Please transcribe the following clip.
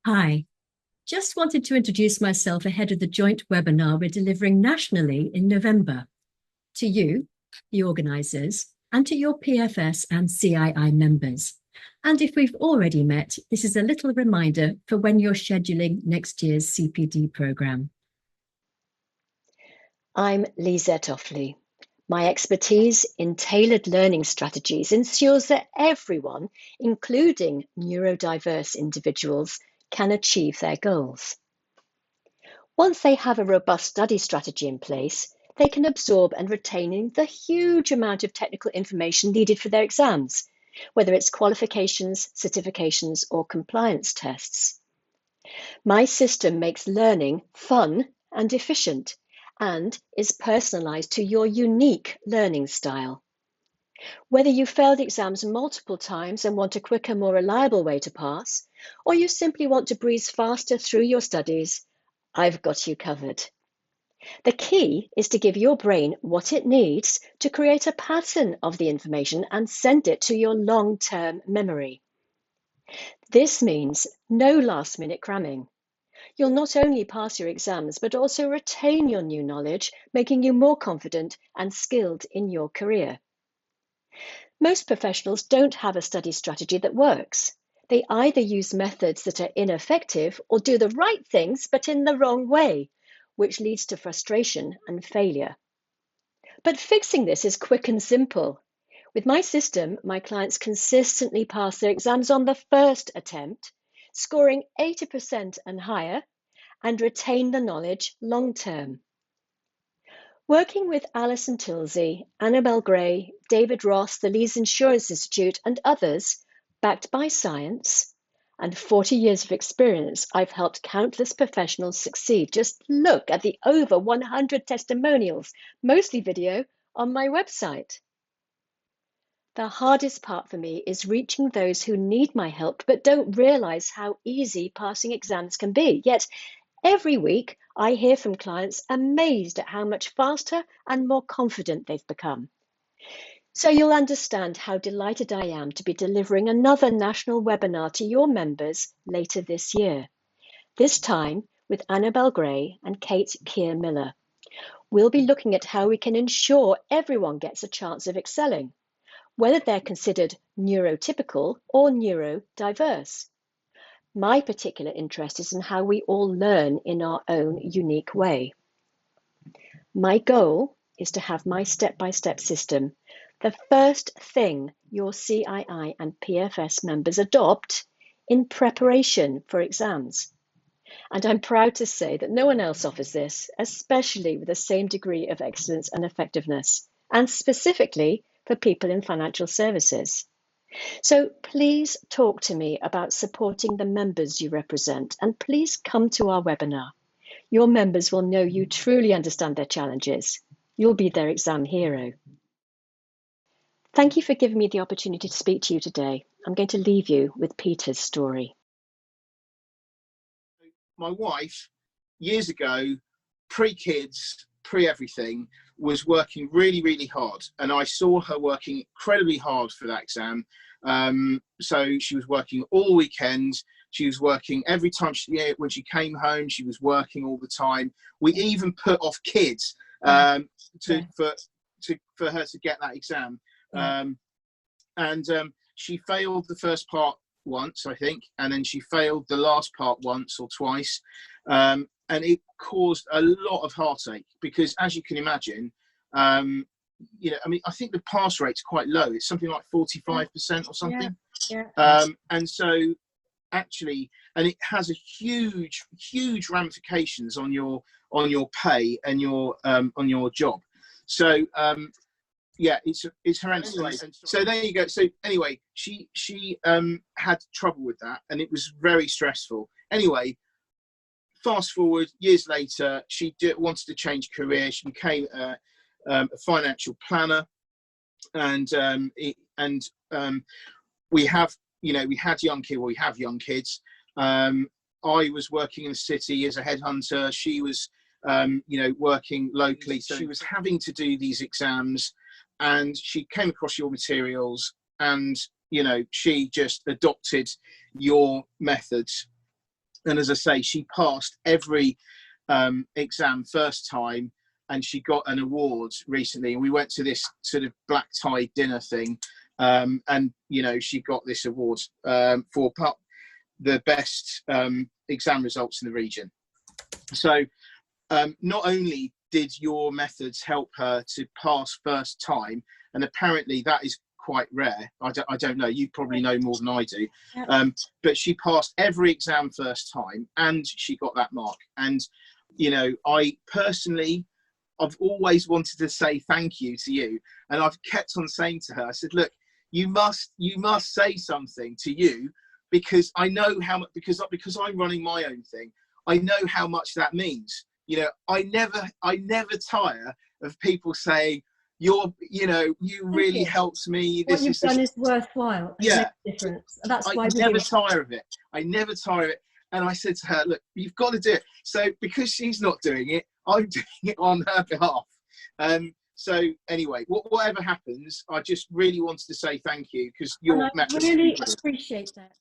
Hi, just wanted to introduce myself ahead of the joint webinar we're delivering nationally in November. To you, the organisers, and to your PFS and CII members. And if we've already met, this is a little reminder for when you're scheduling next year's CPD programme. I'm Lisette Offley. My expertise in tailored learning strategies ensures that everyone, including neurodiverse individuals, can achieve their goals. Once they have a robust study strategy in place, they can absorb and retain the huge amount of technical information needed for their exams, whether it's qualifications, certifications, or compliance tests. My system makes learning fun and efficient and is personalised to your unique learning style. Whether you failed exams multiple times and want a quicker, more reliable way to pass, or you simply want to breeze faster through your studies, I've got you covered. The key is to give your brain what it needs to create a pattern of the information and send it to your long-term memory. This means no last-minute cramming. You'll not only pass your exams, but also retain your new knowledge, making you more confident and skilled in your career. Most professionals don't have a study strategy that works. They either use methods that are ineffective or do the right things, but in the wrong way, which leads to frustration and failure. But fixing this is quick and simple. With my system, my clients consistently pass their exams on the first attempt, scoring 80% and higher, and retain the knowledge long term. Working with Alison Tilsey, Annabel Gray, David Ross, the Leeds Insurance Institute, and others, backed by science, and 40 years of experience, I've helped countless professionals succeed. Just look at the over 100 testimonials, mostly video, on my website. The hardest part for me is reaching those who need my help but don't realize how easy passing exams can be. Yet every week, I hear from clients amazed at how much faster and more confident they've become. So you'll understand how delighted I am to be delivering another national webinar to your members later this year, this time with Annabel Gray and Kate Keir-Miller. We'll be looking at how we can ensure everyone gets a chance of excelling, whether they're considered neurotypical or neurodiverse. My particular interest is in how we all learn in our own unique way. My goal is to have my step-by-step system the first thing your CII and PFS members adopt in preparation for exams. And I'm proud to say that no one else offers this, especially with the same degree of excellence and effectiveness, and specifically for people in financial services. So please talk to me about supporting the members you represent, and please come to our webinar. Your members will know you truly understand their challenges. You'll be their exam hero. Thank you for giving me the opportunity to speak to you today. I'm going to leave you with Peter's story. My wife, years ago, pre-kids, pre-everything, was working really, really hard. And I saw her working incredibly hard for that exam. So she was working all weekend. She was working every time when she came home, she was working all the time. We even put off kids for her to get that exam. She failed the first part once, I think, and then she failed the last part once or twice. And it caused a lot of heartache because, as you can imagine, I think the pass rate's quite low. It's something like 45% or something. And so actually, and it has a huge ramifications on your pay and on your job. So it's horrendous. Anyway, so there you go. So anyway, she had trouble with that, and it was very stressful. Anyway, fast forward years later, she wanted to change career. She became a financial planner, and we have young kids. I was working in the city as a headhunter. She was working locally, so she was having to do these exams, and she came across your materials, and she just adopted your methods, And as I say, she passed every exam first time, and she got an award recently. We went to this sort of black tie dinner thing, and you know, she got this award for the best exam results in the region. So not only did your methods help her to pass first time, and apparently that is quite rare. I don't know, you probably know more than I do. Yeah. But she passed every exam first time, and she got that mark. And you know, I personally, I've always wanted to say thank you to you, and I've kept on saying to her, I said, look, you must say something to you, because I know how much, because I'm running my own thing, I know how much that means. You know, I never tire of people saying, you really helped me. What you've done is worthwhile. It makes a difference. That's why I never tire of it. I never tire of it. And I said to her, look, you've got to do it. So because she's not doing it, I'm doing it on her behalf. So anyway, whatever happens, I just really wanted to say thank you, because your I really appreciate that.